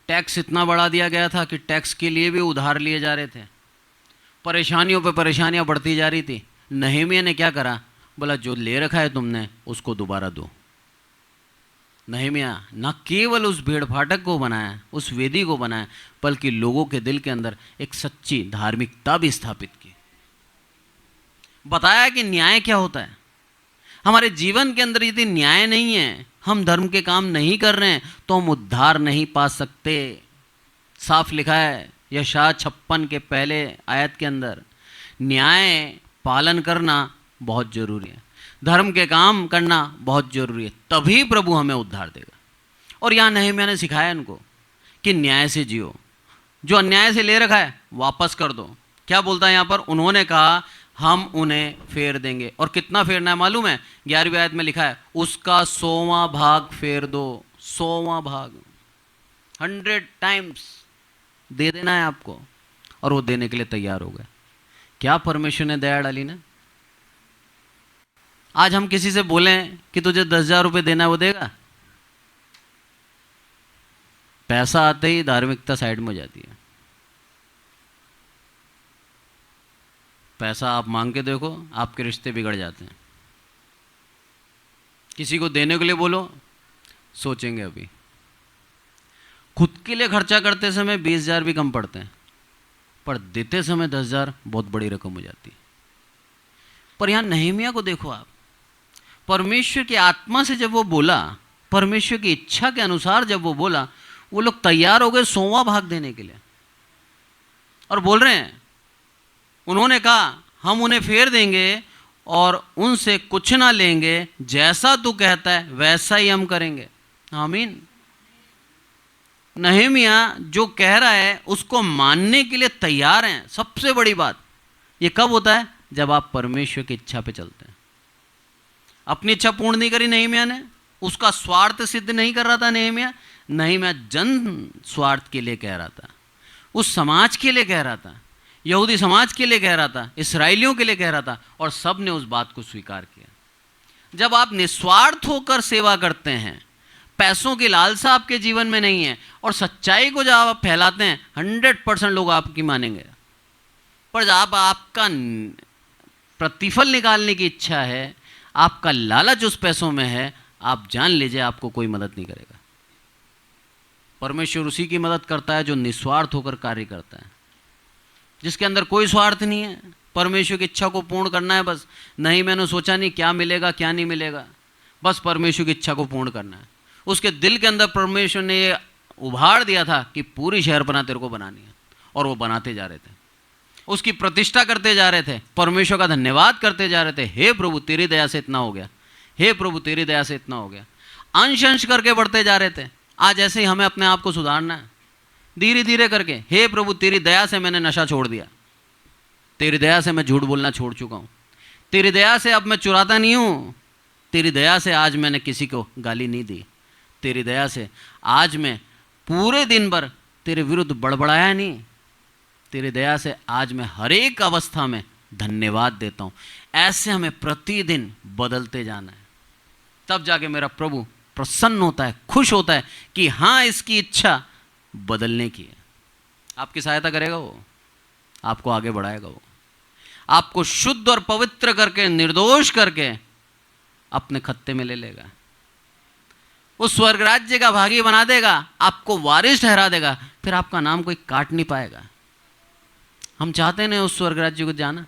टैक्स इतना बढ़ा दिया गया था कि टैक्स के लिए भी उधार लिए जा रहे थे। परेशानियों पे परेशानियां बढ़ती जा रही थी। नहम्याह ने क्या करा? बोला जो ले रखा है तुमने उसको दोबारा दो। नहम्याह न केवल उस भेड़ फाटक को बनाया, उस वेदी को बनाया, बल्कि लोगों के दिल के अंदर एक सच्ची धार्मिकता भी स्थापित की। बताया कि न्याय क्या होता है। हमारे जीवन के अंदर यदि न्याय नहीं है, हम धर्म के काम नहीं कर रहे हैं, तो हम उद्धार नहीं पा सकते। साफ लिखा है यशायाह 56 के पहले आयत के अंदर, न्याय पालन करना बहुत जरूरी है, धर्म के काम करना बहुत जरूरी है, तभी प्रभु हमें उद्धार देगा। और यहाँ नहम्याह ने सिखाया इनको कि न्याय से जियो, जो अन्याय से ले रखा है वापस कर दो। क्या बोलता है यहाँ पर? उन्होंने कहा हम उन्हें फेर देंगे। और कितना फेरना है मालूम है? 11वीं आयत में लिखा है उसका 100वां भाग फेर दो। 100वां भाग, 100 टाइम्स दे देना है आपको। और वो देने के लिए तैयार हो गए। क्या परमेश्वर ने दया डाली ना। आज हम किसी से बोलें कि तुझे 10,000 रुपये देना है, वो देगा? पैसा आते ही धार्मिकता साइड में हो जाती है। पैसा आप मांग के देखो, आपके रिश्ते बिगड़ जाते हैं। किसी को देने के लिए बोलो, सोचेंगे अभी। खुद के लिए खर्चा करते समय 20,000 भी कम पड़ते हैं, पर देते समय 10,000 बहुत बड़ी रकम हो जाती है। पर यहाँ नहम्याह को देखो आप, परमेश्वर की आत्मा से जब वो बोला, परमेश्वर की इच्छा के अनुसार जब वो बोला, वो लोग तैयार हो गए 100वां भाग देने के लिए। और बोल रहे हैं, उन्होंने कहा हम उन्हें फेर देंगे और उनसे कुछ ना लेंगे, जैसा तू कहता है वैसा ही हम करेंगे। आमीन। नहम्याह जो कह रहा है उसको मानने के लिए तैयार हैं। सबसे बड़ी बात ये कब होता है? जब आप परमेश्वर की इच्छा पे चलते हैं। अपनी इच्छा पूर्ण नहीं करी नहम्याह ने, उसका स्वार्थ सिद्ध नहीं कर रहा था नहम्याह जन स्वार्थ के लिए कह रहा था, उस समाज के लिए कह रहा था, यहूदी समाज के लिए कह रहा था, इसराइलियों के लिए कह रहा था, और सब ने उस बात को स्वीकार किया। जब आप निस्वार्थ होकर सेवा करते हैं, पैसों की लालसा आपके जीवन में नहीं है, और सच्चाई को जब आप फैलाते हैं, 100% लोग आपकी मानेंगे। पर जब आपका प्रतिफल निकालने की इच्छा है, आपका लालच उस पैसों में है, आप जान लीजिए आपको कोई मदद नहीं करेगा। परमेश्वर उसी की मदद करता है जो निस्वार्थ होकर कार्य करता है, जिसके अंदर कोई स्वार्थ नहीं है, परमेश्वर की इच्छा को पूर्ण करना है बस। नहीं, मैंने सोचा नहीं क्या मिलेगा क्या नहीं मिलेगा, बस परमेश्वर की इच्छा को पूर्ण करना है। उसके दिल के अंदर परमेश्वर ने ये उभार दिया था कि पूरी शहरपनाह तेरे को बनानी है, और वो बनाते जा रहे थे, उसकी प्रतिष्ठा करते जा रहे थे, परमेश्वर का धन्यवाद करते जा रहे थे। हे प्रभु तेरी दया से इतना हो गया, हे प्रभु तेरी दया से इतना हो गया। अंश अंश करके बढ़ते जा रहे थे। आज ऐसे ही हमें अपने आप को सुधारना है, धीरे धीरे करके। हे प्रभु तेरी दया से मैंने नशा छोड़ दिया, तेरी दया से मैं झूठ बोलना छोड़ चुका हूँ, तेरी दया से अब मैं चुराता नहीं हूँ, तेरी दया से आज मैंने किसी को गाली नहीं दी, तेरी दया से आज मैं पूरे दिन भर तेरे विरुद्ध बड़बड़ाया नहीं, तेरी दया से आज मैं हर एक अवस्था में धन्यवाद देता हूँ। ऐसे हमें प्रतिदिन बदलते जाना है, तब जाके मेरा प्रभु प्रसन्न होता है, खुश होता है कि हाँ इसकी इच्छा बदलने की है। आपकी सहायता करेगा वो, आपको आगे बढ़ाएगा वो, आपको शुद्ध और पवित्र करके, निर्दोष करके अपने खत्ते में ले लेगा, उस स्वर्ग राज्य का भागी बना देगा, आपको वारिस ठहरा देगा, फिर आपका नाम कोई काट नहीं पाएगा। हम चाहते नहीं उस स्वर्ग राज्य को जाना,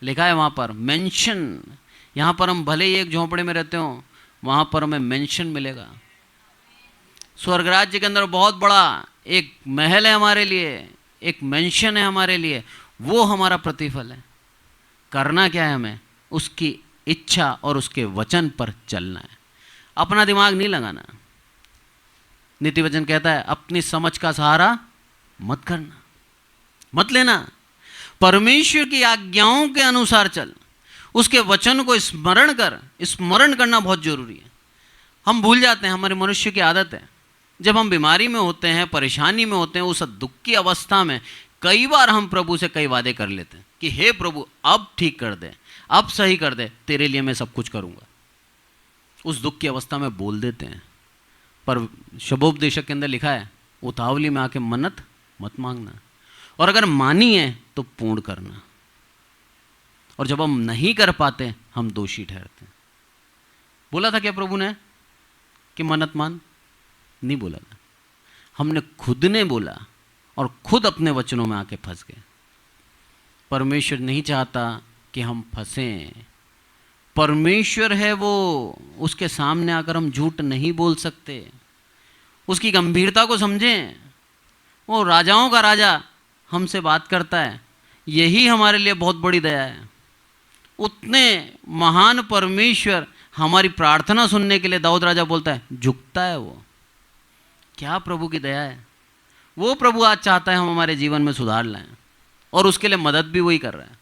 लिखा है वहाँ पर मेंशन। यहाँ पर हम भले ही एक झोंपड़े में रहते हो, वहाँ पर हमें मेंशन मिलेगा। स्वर्ग राज्य के अंदर बहुत बड़ा एक महल है हमारे लिए, एक मेंशन है हमारे लिए, वो हमारा प्रतिफल है। करना क्या है हमें? उसकी इच्छा और उसके वचन पर चलना है, अपना दिमाग नहीं लगाना। नीति वचन कहता है अपनी समझ का सहारा मत करना, मत लेना, परमेश्वर की आज्ञाओं के अनुसार चल, उसके वचन को स्मरण कर। स्मरण करना बहुत जरूरी है। हम भूल जाते हैं, हमारे मनुष्य की आदत है, जब हम बीमारी में होते हैं, परेशानी में होते हैं, उस दुख की अवस्था में कई बार हम प्रभु से कई वादे कर लेते हैं कि हे प्रभु अब ठीक कर दे, अब सही कर दे, तेरे लिए मैं सब कुछ करूँगा। उस दुख की अवस्था में बोल देते हैं, पर शबोपदेशक के अंदर लिखा है उतावली में आके मन्नत मत मांगना, और अगर मानी है तो पूर्ण करना। और जब हम नहीं कर पाते हम दोषी ठहरते हैं। बोला था क्या प्रभु ने कि मन्नत मान? नहीं बोला था, हमने खुद ने बोला और खुद अपने वचनों में आके फंस गए। परमेश्वर नहीं चाहता कि हम फंसें। परमेश्वर है वो, उसके सामने आकर हम झूठ नहीं बोल सकते। उसकी गंभीरता को समझें। वो राजाओं का राजा हमसे बात करता है, यही हमारे लिए बहुत बड़ी दया है। उतने महान परमेश्वर हमारी प्रार्थना सुनने के लिए दाऊद राजा बोलता है झुकता है वो। क्या प्रभु की दया है। वो प्रभु आज चाहता है हम हमारे जीवन में सुधार लाएं, और उसके लिए मदद भी वही कर रहा है,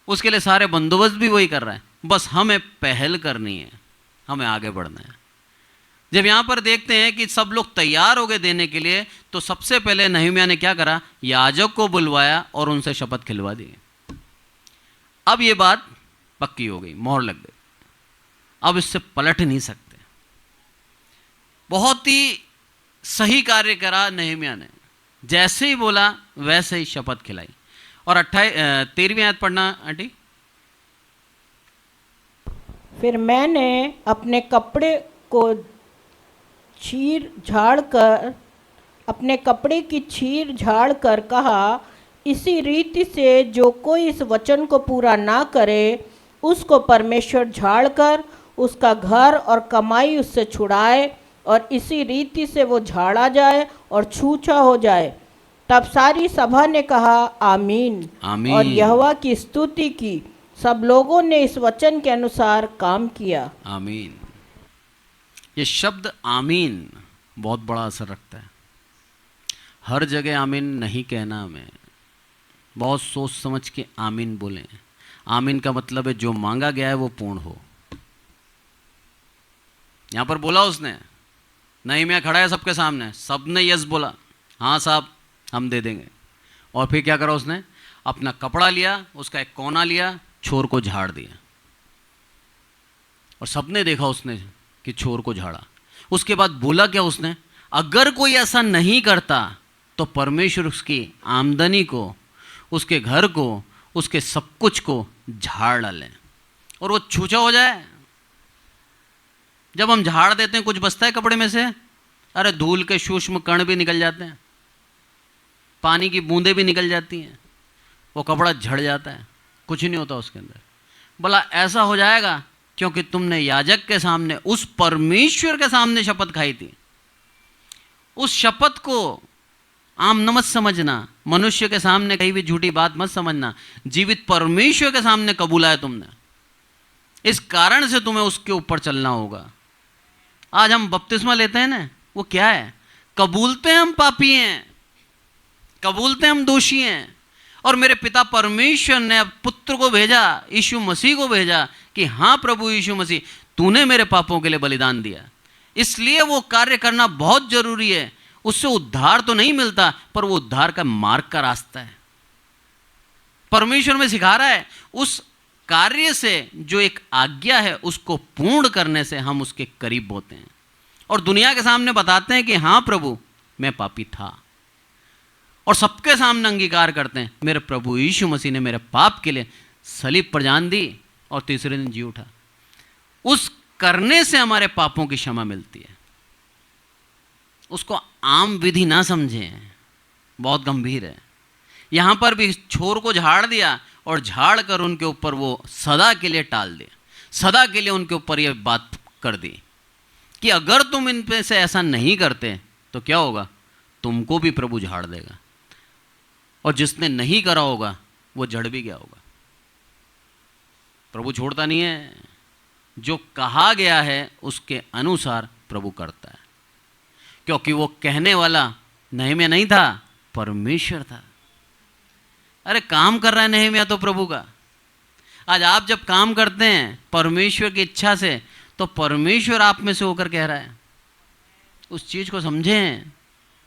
उसके लिए सारे बंदोबस्त भी वही कर रहा है। बस हमें पहल करनी है, हमें आगे बढ़ना है। जब यहाँ पर देखते हैं कि सब लोग तैयार हो गए देने के लिए, तो सबसे पहले नहम्याह ने क्या करा? याजक को बुलवाया और उनसे शपथ खिलवा दी। अब ये बात पक्की हो गई, मोहर लग गई, अब इससे पलट नहीं सकते। बहुत ही सही कार्य करा नहम्याह ने, जैसे ही बोला वैसे ही शपथ खिलाई। और 13वीं आयत पढ़ना आंटी। फिर मैंने अपने कपड़े को चीर झाड़ कर, अपने कपड़े की चीर झाड़ कर कहा, इसी रीति से जो कोई इस वचन को पूरा ना करे, उसको परमेश्वर झाड़ कर उसका घर और कमाई उससे छुड़ाए, और इसी रीति से वो झाड़ा जाए और छूछा हो जाए। तब सारी सभा ने कहा आमीन, आमीन। और यहोवा की स्तुति की। सब लोगों ने इस वचन के अनुसार काम किया। आमीन। ये शब्द आमीन बहुत बड़ा असर रखता है। हर जगह आमीन नहीं कहना हमें, बहुत सोच समझ के आमीन बोलें। आमीन का मतलब है जो मांगा गया है वो पूर्ण हो। यहां पर बोला उसने, नहम्याह खड़ा है सबके सामने, सबने यस बोला, हाँ साहब हम दे देंगे। और फिर क्या करा उसने? अपना कपड़ा लिया, उसका एक कोना लिया, छोर को झाड़ दिया, और सबने देखा उसने कि छोर को झाड़ा। उसके बाद बोला क्या उसने? अगर कोई ऐसा नहीं करता तो परमेश्वर उसकी आमदनी को, उसके घर को, उसके सब कुछ को झाड़ डालें और वो छूछा हो जाए। जब हम झाड़ देते हैं कुछ बचता है कपड़े में से? अरे धूल के सूक्ष्म कण भी निकल जाते हैं, पानी की बूंदें भी निकल जाती हैं। वो कपड़ा झड़ जाता है, कुछ नहीं होता उसके अंदर। बोला ऐसा हो जाएगा क्योंकि तुमने याजक के सामने, उस परमेश्वर के सामने शपथ खाई थी। उस शपथ को आम न मत समझना, मनुष्य के सामने कहीं भी झूठी बात मत समझना, जीवित परमेश्वर के सामने कबूला है तुमने, इस कारण से तुम्हें उसके ऊपर चलना होगा। आज हम बपतिस्मा लेते हैं ना, वो क्या है? कबूलते हैं हम पापी हैं, कबूलते हैं हम दोषी हैं, और मेरे पिता परमेश्वर ने अब पुत्र को भेजा, यीशु मसीह को भेजा कि हाँ प्रभु यीशु मसीह, तूने मेरे पापों के लिए बलिदान दिया, इसलिए वो कार्य करना बहुत जरूरी है। उससे उद्धार तो नहीं मिलता, पर वो उद्धार का मार्ग का रास्ता है। परमेश्वर में सिखा रहा है, उस कार्य से जो एक आज्ञा है उसको पूर्ण करने से हम उसके करीब होते हैं और दुनिया के सामने बताते हैं कि हाँ प्रभु मैं पापी था, और सबके सामने अंगीकार करते हैं मेरे प्रभु यीशु मसीह ने मेरे पाप के लिए सलीब पर जान दी और तीसरे दिन जी उठा। उस करने से हमारे पापों की क्षमा मिलती है। उसको आम विधि ना समझें, बहुत गंभीर है। यहां पर भी छोर को झाड़ दिया और झाड़ कर उनके ऊपर वो सदा के लिए टाल दिया, सदा के लिए उनके ऊपर ये बात कर दी कि अगर तुम इन पे से ऐसा नहीं करते तो क्या होगा, तुमको भी प्रभु झाड़ देगा, और जिसने नहीं करा होगा वो जड़ भी गया होगा। प्रभु छोड़ता नहीं है, जो कहा गया है उसके अनुसार प्रभु करता है, क्योंकि वो कहने वाला नहम्याह नहीं था, परमेश्वर था। अरे काम कर रहा है नहम्याह तो प्रभु का। आज आप जब काम करते हैं परमेश्वर की इच्छा से, तो परमेश्वर आप में से होकर कह रहा है। उस चीज को समझें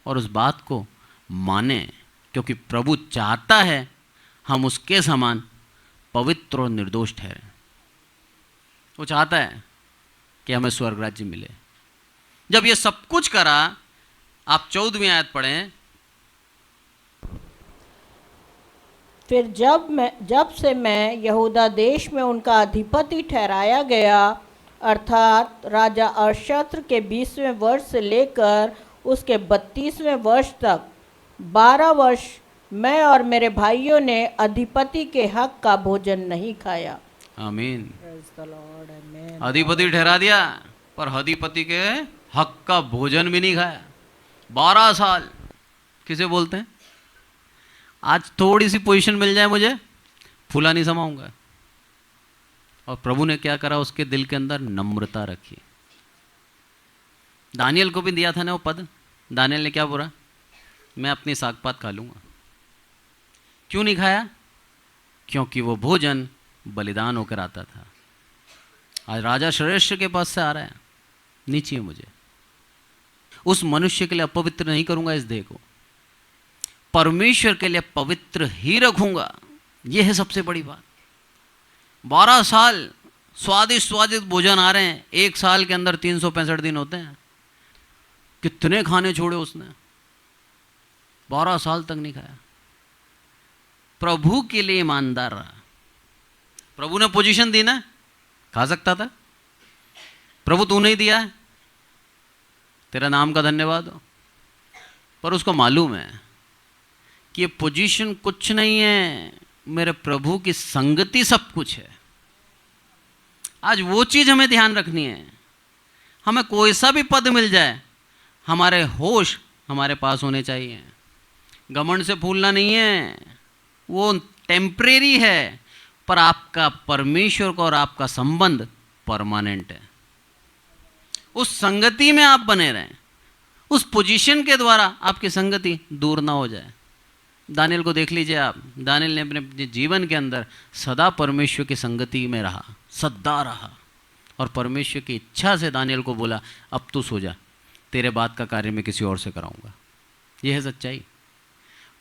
और उस बात को मानें, क्योंकि प्रभु चाहता है हम उसके समान पवित्र और निर्दोष ठहरें। वो चाहता है कि हमें स्वर्ग राज्य मिले। जब ये सब कुछ करा, आप 14वीं आयत पढ़ें। फिर जब से मैं यहूदा देश में उनका अधिपति ठहराया गया, अर्थात राजा अरशस्त्र के 20वें वर्ष से लेकर उसके 32वें वर्ष तक 12 वर्ष मैं और मेरे भाइयों ने अधिपति के हक का भोजन नहीं खाया। आमीन। Praise the Lord, amen. अधिपति ठहरा दिया, पर अधिपति के हक का भोजन भी नहीं खाया। 12 साल किसे बोलते हैं? आज थोड़ी सी पोजीशन मिल जाए मुझे, फूला नहीं समाऊंगा। और प्रभु ने क्या करा, उसके दिल के अंदर नम्रता रखी। दानियल को भी दिया था ना वो पद। दानियल ने क्या बोला, मैं अपनी सागपात खा लूंगा। क्यों नहीं खाया? क्योंकि वो भोजन बलिदान होकर आता था। आज राजा श्रेष्ठ के पास से आ रहा है, नहीं चाहिए मुझे। उस मनुष्य के लिए अपवित्र नहीं करूंगा इस देह को, परमेश्वर के लिए पवित्र ही रखूंगा। यह है सबसे बड़ी बात। 12 साल स्वादिष्ट स्वादिष्ट भोजन आ रहे हैं, एक साल के अंदर 365 दिन होते हैं। कितने खाने छोड़े उसने, 12 साल तक नहीं खाया। प्रभु के लिए ईमानदार रहा। प्रभु ने पोजीशन दी ना, खा सकता था। प्रभु तूने ही दिया है, तेरा नाम का धन्यवाद हो। पर उसको मालूम है कि ये पोजीशन कुछ नहीं है, मेरे प्रभु की संगति सब कुछ है। आज वो चीज हमें ध्यान रखनी है। हमें कोई सा भी पद मिल जाए, हमारे होश हमारे पास होने चाहिए। घमंड से फूलना नहीं है, वो टेम्परेरी है, पर आपका परमेश्वर का और आपका संबंध परमानेंट है। उस संगति में आप बने रहें, उस पोजीशन के द्वारा आपकी संगति दूर ना हो जाए। दानियल को देख लीजिए आप। दानियल ने अपने जीवन के अंदर सदा परमेश्वर की संगति में रहा, सदा रहा, और परमेश्वर की इच्छा से दानियल को बोला, अब तू सो जा, तेरे बाद का कार्य मैं किसी और से कराऊंगा। यह है सच्चाई।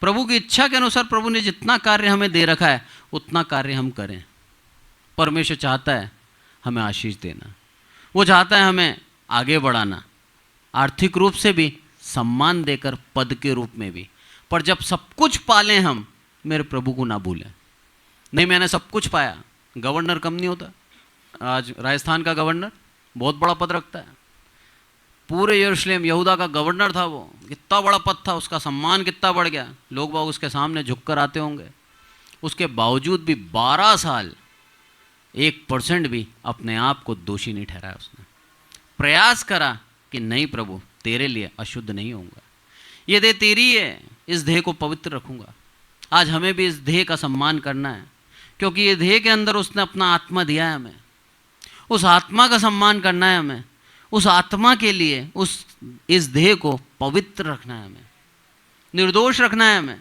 प्रभु की इच्छा के अनुसार प्रभु ने जितना कार्य हमें दे रखा है उतना कार्य हम करें। परमेश्वर चाहता है हमें आशीष देना, वो चाहता है हमें आगे बढ़ाना, आर्थिक रूप से भी, सम्मान देकर, पद के रूप में भी। पर जब सब कुछ पालें हम, मेरे प्रभु को ना भूलें। नहीं मैंने सब कुछ पाया, गवर्नर कम नहीं होता। आज राजस्थान का गवर्नर बहुत बड़ा पद रखता है, पूरे यरूशलेम यहूदा का गवर्नर था वो। कितना बड़ा पद था, उसका सम्मान कितना बढ़ गया। लोग बाग उसके सामने झुककर आते होंगे, उसके बावजूद भी 12 साल 1% भी अपने आप को दोषी नहीं ठहराया। उसने प्रयास करा कि नहीं प्रभु, तेरे लिए अशुद्ध नहीं होऊंगा, ये देह तेरी है, इस देह को पवित्र रखूंगा। आज हमें भी इस देह का सम्मान करना है, क्योंकि ये देह के अंदर उसने अपना आत्मा दिया है। हमें उस आत्मा का सम्मान करना है, हमें उस आत्मा के लिए इस देह को पवित्र रखना है, हमें निर्दोष रखना है हमें,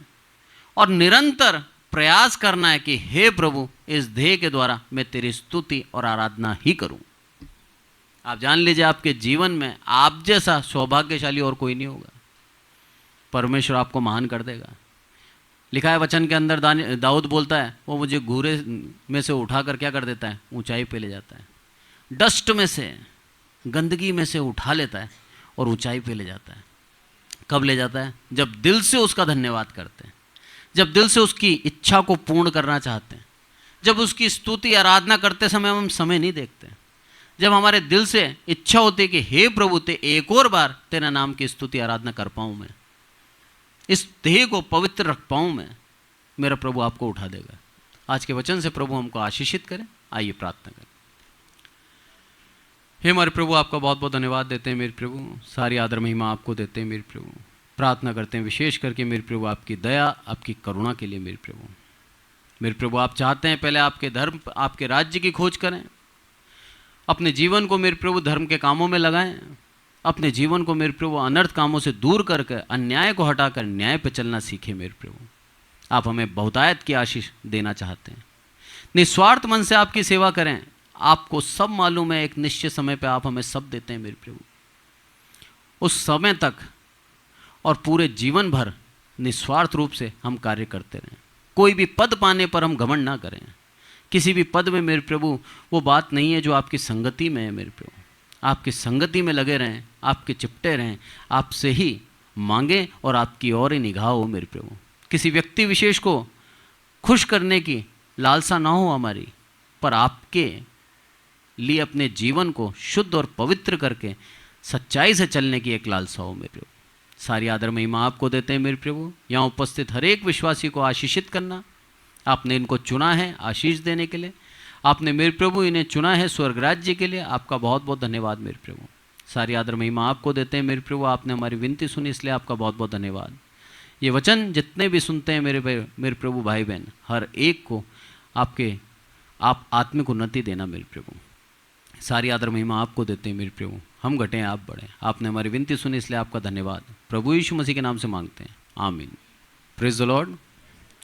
और निरंतर प्रयास करना है कि हे प्रभु, इस देह के द्वारा मैं तेरी स्तुति और आराधना ही करूं। आप जान लीजिए, आपके जीवन में आप जैसा सौभाग्यशाली और कोई नहीं होगा। परमेश्वर आपको महान कर देगा। लिखा है वचन के अंदर, दाऊद बोलता है, वो मुझे घूरे में से उठाकर क्या कर देता है, ऊंचाई पे ले जाता है। डस्ट में से, गंदगी में से उठा लेता है और ऊंचाई पे ले जाता है। कब ले जाता है? जब दिल से उसका धन्यवाद करते हैं, जब दिल से उसकी इच्छा को पूर्ण करना चाहते हैं, जब उसकी स्तुति आराधना करते समय हम समय नहीं देखते, जब हमारे दिल से इच्छा होती है कि हे प्रभु, ते एक और बार तेरा नाम की स्तुति आराधना कर पाऊँ, मैं इस देह को पवित्र रख पाऊँ, मैं, मेरा प्रभु आपको उठा देगा। आज के वचन से प्रभु हमको आशीषित करें। आइए प्रार्थना करें। हे हमारे प्रभु, आपका बहुत बहुत धन्यवाद देते हैं मेरे प्रभु, सारी आदर महिमा आपको देते हैं मेरे प्रभु। प्रार्थना करते हैं विशेष करके मेरे प्रभु आपकी दया, आपकी करुणा के लिए मेरे प्रभु। मेरे प्रभु, आप चाहते हैं पहले आपके धर्म, आपके राज्य की खोज करें, अपने जीवन को मेरे प्रभु धर्म के कामों में लगाएं, अपने जीवन को मेरे प्रभु अनर्थ कामों से दूर करके अन्याय को हटाकर न्याय पर चलना सीखें मेरे प्रभु। आप हमें बहुतायत की आशीष देना चाहते हैं, निस्वार्थ मन से आपकी सेवा करें। आपको सब मालूम है, एक निश्चित समय पे आप हमें सब देते हैं मेरे प्रभु। उस समय तक और पूरे जीवन भर निस्वार्थ रूप से हम कार्य करते रहें। कोई भी पद पाने पर हम घमंड ना करें। किसी भी पद में मेरे प्रभु वो बात नहीं है जो आपकी संगति में है मेरे प्रभु। आपकी संगति में लगे रहें, आपके चिपटे रहें, आपसे ही मांगें और आपकी और ही निगाह हो मेरे प्रभु। किसी व्यक्ति विशेष को खुश करने की लालसा ना हो हमारी, पर आपके लिए अपने जीवन को शुद्ध और पवित्र करके सच्चाई से चलने की एक लालसा हो मेरे प्रभु। सारी आदर महिमा आपको देते हैं मेरे प्रभु। यहाँ उपस्थित हर एक विश्वासी को आशीषित करना। आपने इनको चुना है आशीष देने के लिए, आपने मेरे प्रभु इन्हें चुना है स्वर्ग राज्य के लिए। आपका बहुत बहुत धन्यवाद मेरे प्रभु। सारी आदर महिमा आपको देते हैं मेरे प्रभु। आपने हमारी विनती सुनी, इसलिए आपका बहुत बहुत धन्यवाद। ये वचन जितने भी सुनते हैं मेरे प्रभु भाई बहन, हर एक को आप आत्मिक उन्नति देना मेरे प्रभु। सारी आदर महिमा आपको देते हैं मेरे प्रभु। हम घटें आप बढ़ें। आपने हमारी विनती सुनी, इसलिए आपका धन्यवाद। प्रभु यीशु मसीह के नाम से मांगते हैं, आमीन। Praise the Lord.